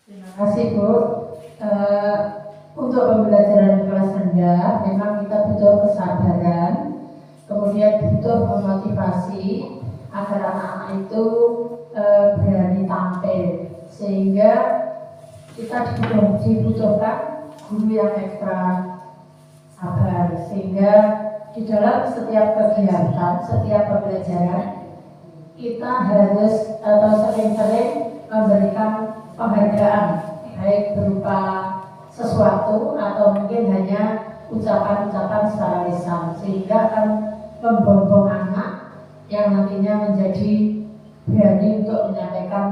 Terima kasih Bu. Untuk pembelajaran kelas rendah memang kita butuh kesabaran, kemudian butuh memotivasi agar anak-anak itu berani tampil, sehingga kita dibutuhkan guru yang ekstra sabar, sehingga di dalam setiap kegiatan, setiap pembelajaran kita harus atau sering-sering memberikan penghargaan, baik berupa sesuatu atau mungkin hanya ucapan-ucapan secara lisan, sehingga akan membombong anak yang nantinya menjadi berani untuk menyampaikan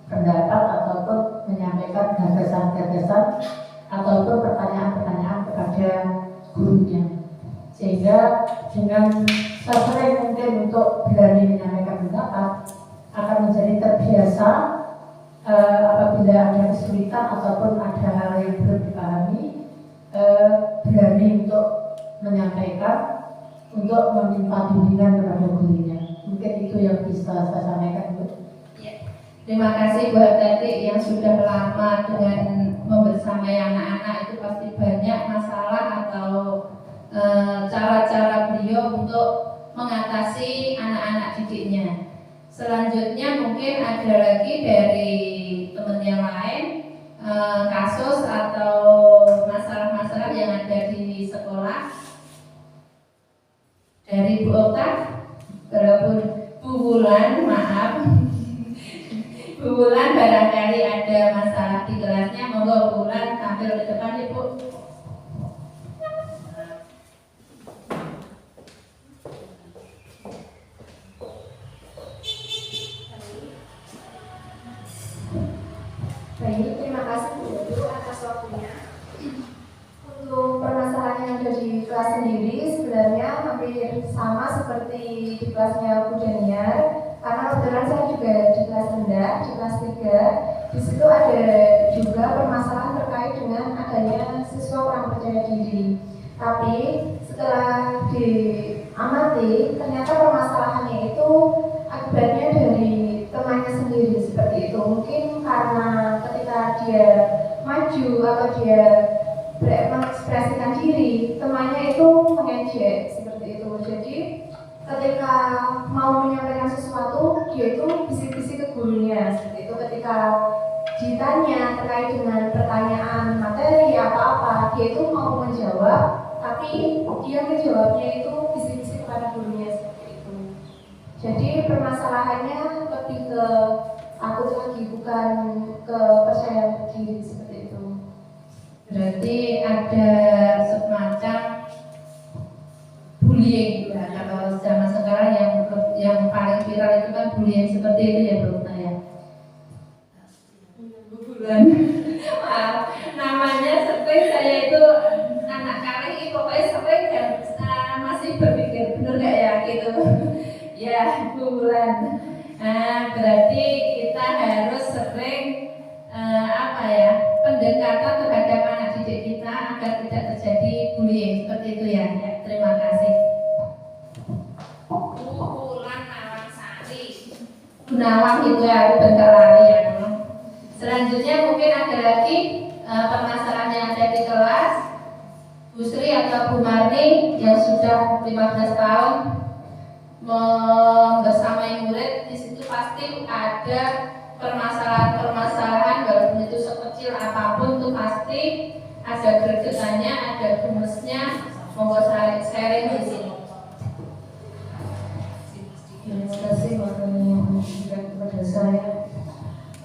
pendapat ataupun menyampaikan gagasan-gagasan ataupun pertanyaan-pertanyaan kepada gurunya, sehingga dengan sesering mungkin untuk berani menyampaikan pendapat akan menjadi terbiasa. Apabila ada kesulitan ataupun ada hal yang belum dipahami, berani untuk menyampaikan, untuk meminta bimbingan kepada gurunya. Mungkin itu yang bisa saya sampaikan, Bu. Ya. Terima kasih buat Tatik yang sudah lama dengan membersamai anak-anak, itu pasti banyak masalah atau cara-cara beliau untuk mengatasi anak-anak didiknya. Selanjutnya mungkin ada lagi dari teman yang lain, kasus atau masalah-masalah yang ada di sekolah. Dari Bu Okta, walaupun Bu Wulan, maaf Bu Wulan barangkali ada masalah di kelasnya, monggo Bu Wulan tampil di depan Ibu. Baik, terima kasih Bu Guru atas waktunya. Untuk permasalahan yang ada di kelas sendiri sebenarnya hampir sama seperti di kelasnya Bu Daniar, karena kebetulan saya juga di kelas rendah, di kelas 3. Di situ ada juga permasalahan terkait dengan adanya siswa kurang percaya diri. Tapi setelah diamati, ternyata permasalahannya itu akibatnya dari temannya sendiri seperti itu. Mungkin karena ketika dia maju atau dia mengekspresikan diri, temannya itu mengejek seperti itu. Jadi ketika mau menyampaikan sesuatu, dia itu bisik-bisik ke gurunya seperti itu. Ketika ditanya terkait dengan pertanyaan materi apa-apa, dia itu mau menjawab, tapi dia menjawabnya itu bisik-bisik kepada gurunya seperti itu. Jadi permasalahannya lebih ke takut lagi, bukan ke percaya diri seperti itu. Berarti ada semacam bullying ya, kalau zaman sekarang yang paling viral itu kan bullying seperti itu ya Bu Okta ya. Bulan maaf, namanya sering saya itu anak kali pokoknya sering dan masih berpikir bener gak ya gitu. Ya Bu Bulan. Nah, berarti kita harus sering pendekatan terhadap anak didik kita agar tidak terjadi bullying seperti itu ya. Ya, terima kasih. Bulan Nawang Sari. Nawang itu ya, aku bentar lari ya. Selanjutnya mungkin ada lagi permasalahan yang ada di kelas. Bu Sri atau Bu Marni yang sudah 15 tahun membersamai murid, di situ pasti ada permasalahan walaupun itu sekecil apapun, itu pasti ada gregetannya, ada gemesnya. Monggo sharing di sini. Terima kasih waktunya yang memberikan kepada saya.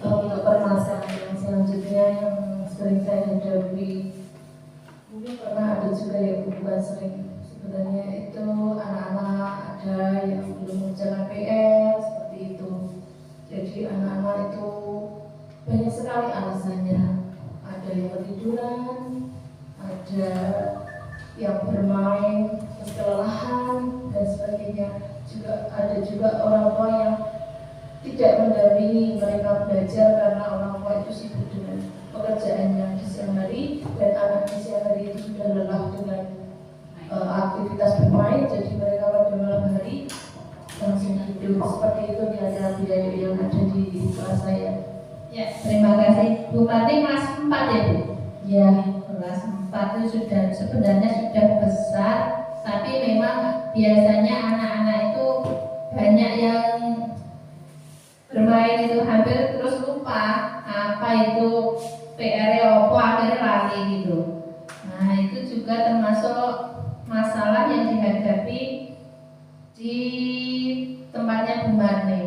Untuk permasalahan yang selanjutnya yang sering saya hadapi, mungkin pernah ada juga yang bukan sering. Sebenarnya itu anak-anak ada yang belum mengerjakan PR seperti itu. Jadi anak-anak itu banyak sekali alasannya. Ada yang ketiduran, ada yang bermain, kelelahan dan sebagainya. Ada juga orang tua yang tidak mendampingi mereka belajar karena orang tua itu sibuk dengan pekerjaannya di siang hari dan anak di siang hari itu sudah lelah dengan aktivitas bermain, jadi mereka pada malam hari langsung tidur. Seperti itu di antara biaya yang ada di kelas saya. Ya, terima kasih. Bu Marti kelas 4 ya Bu? Ya, Kelas 4 itu sebenarnya sudah besar, tapi memang biasanya anak-anak itu banyak yang bermain itu hampir terus lupa apa itu PR-nya apa, akhirnya lari gitu. Nah itu juga termasuk masalah yang dihadapi di tempatnya Bu Marni.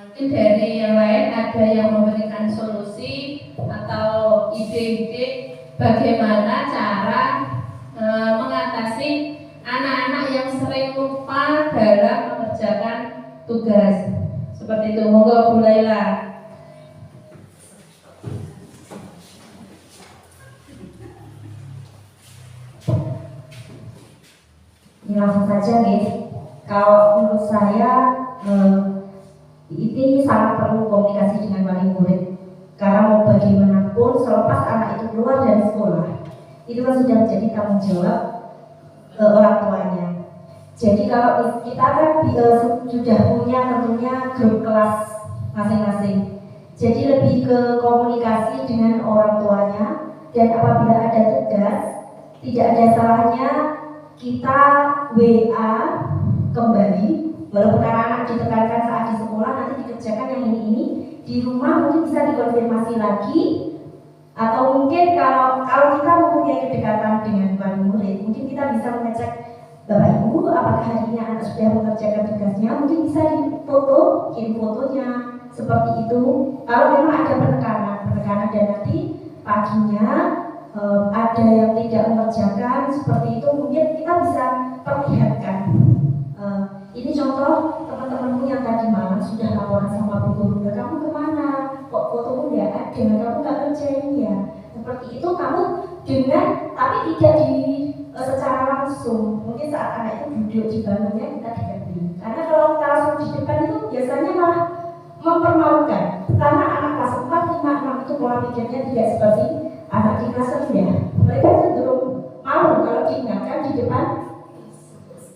Mungkin dari yang lain ada yang memberikan solusi atau ide-ide bagaimana cara mengatasi anak-anak yang sering lupa dalam mengerjakan tugas. Seperti itu, monggo Bu Laila. Langsung saja nih, kalau menurut saya ini sangat perlu komunikasi dengan wali murid. Karena mau bagaimanapun selepas anak itu keluar dari sekolah, itu kan sudah menjadi tanggung jawab orang tuanya. Jadi kalau kita kan sudah punya tentunya grup kelas masing-masing. Jadi lebih ke komunikasi dengan orang tuanya, dan apabila ada tugas, tidak ada salahnya kita WA kembali, walaupun anak-anak ditekankan saat di sekolah nanti dikerjakan yang ini di rumah mungkin bisa dikonfirmasi lagi, atau mungkin kalau kita mempunyai kedekatan dengan wali murid, mungkin kita bisa mengecek Bapak Ibu apakah hari ini anak sudah mengerjakan tugasnya, mungkin bisa difoto, kirim fotonya seperti itu. Kalau memang ada penekanan dan nanti paginya ada yang tidak mengerjakan seperti itu, mungkin kita bisa perlihatkan. Ini contoh teman-temanmu yang tadi malam sudah laporan sama Bu Guru, kamu kemana? Kok fotomu nggak ada? Kamu nggak kerjain ya? Seperti itu kamu dengan, tapi tidak secara langsung. Mungkin saat anak itu duduk di bangkunya kita diganti. Karena kalau kita langsung di depan itu biasanya malah mempermalukan. Karena anak kelas 4, 5, 6 itu pola pikirnya tidak seperti anak di kelas 1 ya. Mereka cenderung malu kalau diingatkan di depan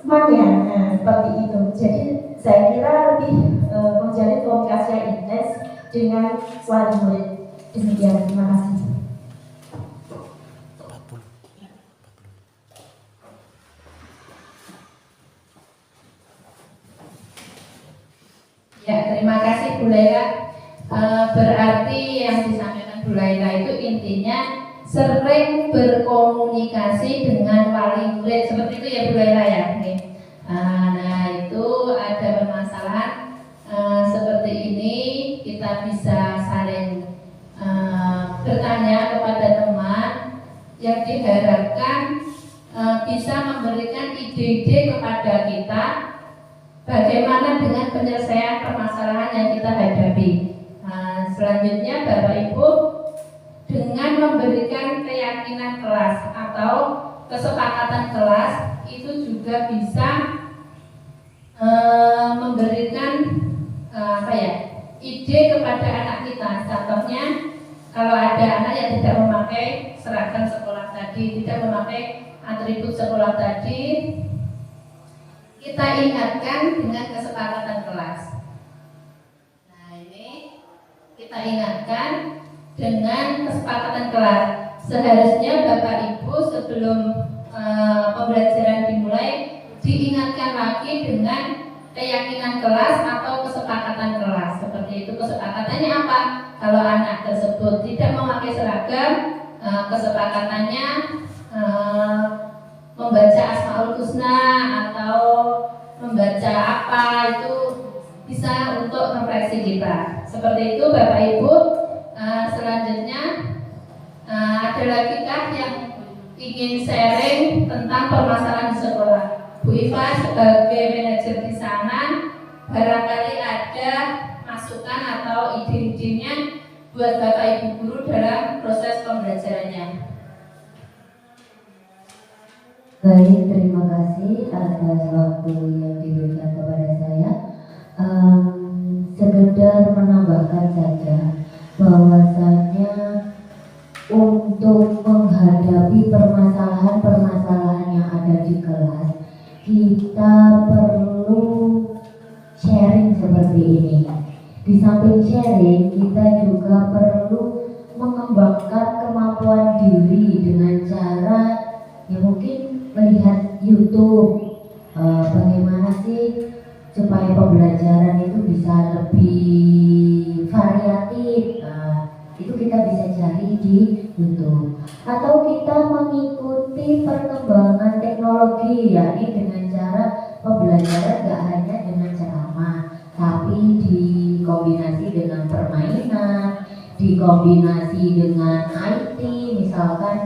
temannya. Nah, seperti itu. Jadi saya kira lebih menjalin komunikasi yang intens dengan wali murid. Demikian, terima kasih. Ya, terima kasih Bu Laila. Berarti yang disampaikan Bu Laila itu intinya sering berkomunikasi dengan wali murid, seperti itu ya Bu Laila ya. Nah itu ada permasalahan seperti ini, kita bisa saling bertanya kepada teman yang diharapkan bisa memberikan ide-ide kepada kita bagaimana dengan penyelesaian permasalahan yang kita hadapi. Selanjutnya Bapak Ibu, dengan memberikan keyakinan kelas atau kesepakatan kelas itu juga bisa memberikan ide kepada anak kita. Contohnya kalau ada anak yang tidak memakai seragam sekolah tadi, tidak memakai atribut sekolah tadi, kita ingatkan dengan kesepakatan kelas. Nah ini kita ingatkan dengan kesepakatan kelas. Seharusnya Bapak Ibu sebelum pembelajaran dimulai diingatkan lagi dengan keyakinan kelas atau kesepakatan kelas. Seperti itu, kesepakatannya apa? Kalau anak tersebut tidak memakai seragam, kesepakatannya membaca Asmaul Husna atau membaca apa itu bisa untuk refleksi kita. Seperti itu Bapak Ibu. Selanjutnya ada lagi kah yang ingin sharing tentang permasalahan di sekolah? Bu Iva sebagai manajer di sana barangkali ada masukan atau ide-idenya buat Bapak Ibu guru dalam proses pembelajarannya. Baik, terima kasih atas waktu yang diberikan kepada saya. Sekedar menambahkan saja bahwasanya untuk menghadapi permasalahan-permasalahan yang ada di kelas, kita perlu sharing seperti ini. Di samping sharing, kita juga perlu mengembangkan kemampuan diri dengan cara ya mungkin melihat YouTube, bagaimana sih supaya pembelajaran itu bisa lebih variatif. Itu kita bisa cari di YouTube, atau kita mengikuti perkembangan teknologi, yakni dengan cara pembelajaran gak hanya dengan ceramah, tapi dikombinasi dengan permainan, dikombinasi dengan IT. Misalkan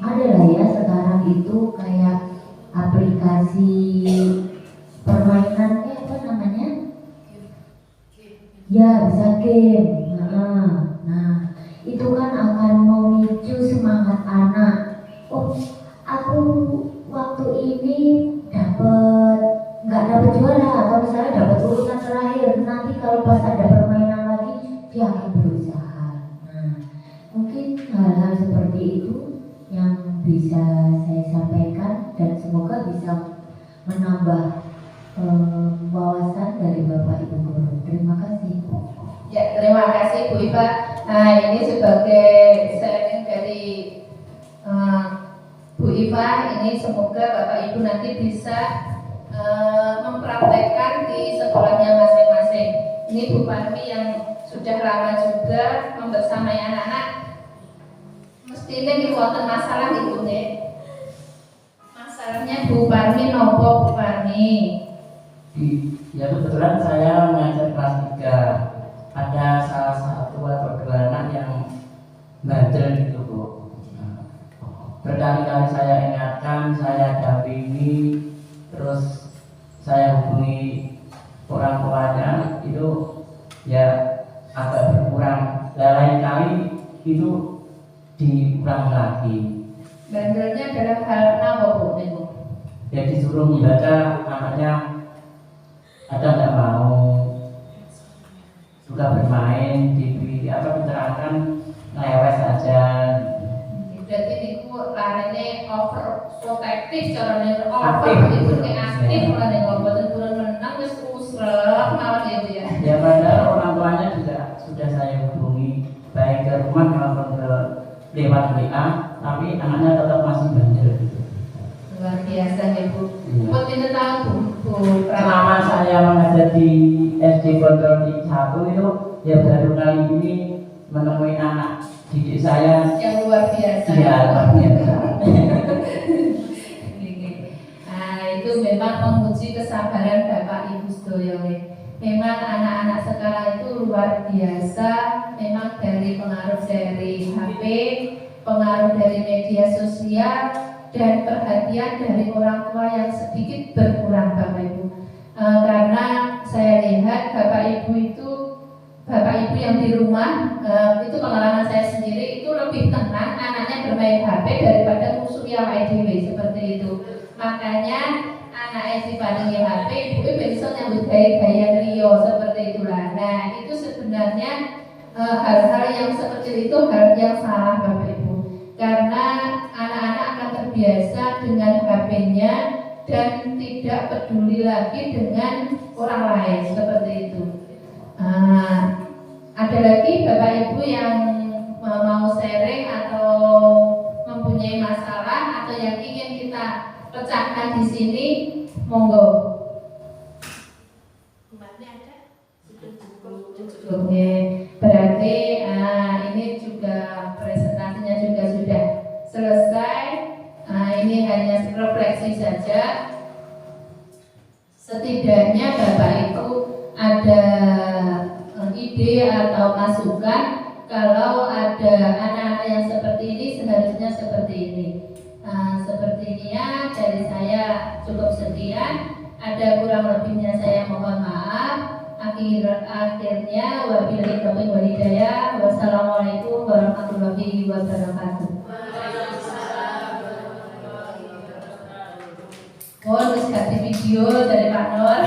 ada lah ya sekarang itu kayak aplikasi permainannya apa namanya? Ya, bisa game. Nah, itu kan akan memicu semangat anak. Oh, aku waktu ini nggak dapat juara, atau misalnya dapat urutan terakhir. Nanti kalau pas ada permainan lagi, dia akan berusaha. Nah, mungkin hal-hal seperti itu yang bisa saya sampaikan, dan semoga bisa menambah wawasan dari Bapak Ibu guru. Terima kasih. Ya, terima kasih Bu Iva. Nah, ini sebagai sharing dari Bu Iva, ini semoga Bapak Ibu nanti bisa mempraktekkan di sekolahnya masing-masing. Ini Bu Parmi yang sudah lama juga membersamai anak-anak. Mestinya di wonten masalah itu nih. Masalahnya Bu Parmi nopo Bu Parmi? Ya kebetulan saya mengajar kelas 3. Ada salah satu atau dua anak yang bandel gitu Bu. Berkali-kali saya ingatkan, saya dampingi, terus saya hubungi orang tuanya, itu ya agak berkurang. Dan lain kali itu dikurang lagi. Bandelnya dalam hal apa Bu? Ya disuruh membaca, anaknya ada nggak mau, suka bermain, diterangkan ngelewes saja. Berarti niku larene over protektif, carane over itu aktif lan ngoboten turun menang wis usrek mawon ya Bu ya. Ya padahal orang tuanya juga sudah saya hubungi baik ke rumah maupun ke lewat WA, tapi anaknya tetap masih bandel gitu. Luar biasa ya Bu. Buat pinter tahun Bu. Selama saya mengajar di SD Kontrol 1 itu ya baru kali ini menemui anak didik saya yang luar biasa. Ya luar biasa. Nah, itu memang menguji kesabaran Bapak Ibu sedaya. Memang anak-anak sekarang itu luar biasa. Memang dari pengaruh dari HP, pengaruh dari media sosial, dan perhatian dari orang tua yang sedikit berkurang Bapak Ibu. Karena saya lihat Bapak Ibu yang di rumah, itu pengalaman saya sendiri, itu lebih tenang anaknya bermain HP daripada musuhnya WDW seperti itu. Makanya anak SD paling HP, ibu bisa nyambut gaya Rio seperti itulah. Nah, itu sebenarnya hal-hal yang seperti itu hal yang salah Bapak Ibu. Karena anak-anak akan terbiasa dengan HP-nya dan tidak peduli lagi dengan orang lain seperti itu. Ada lagi Bapak Ibu yang mau sharing atau mempunyai masalah atau yang ingin kita pecahkan di sini, monggo. Oke, berarti ini juga presentasinya juga sudah selesai. Ini hanya refleksi saja. Setidaknya Bapak Ibu ada ide atau masukan kalau ada anak-anak yang seperti ini seharusnya seperti ini. Sepertinya dari saya cukup sekian. Ada kurang lebihnya saya mohon maaf. Akhirnya wabillahi taufiq wal hidayah. Wassalamualaikum warahmatullahi wabarakatuh. Mohon kasih video dari Pak Nur.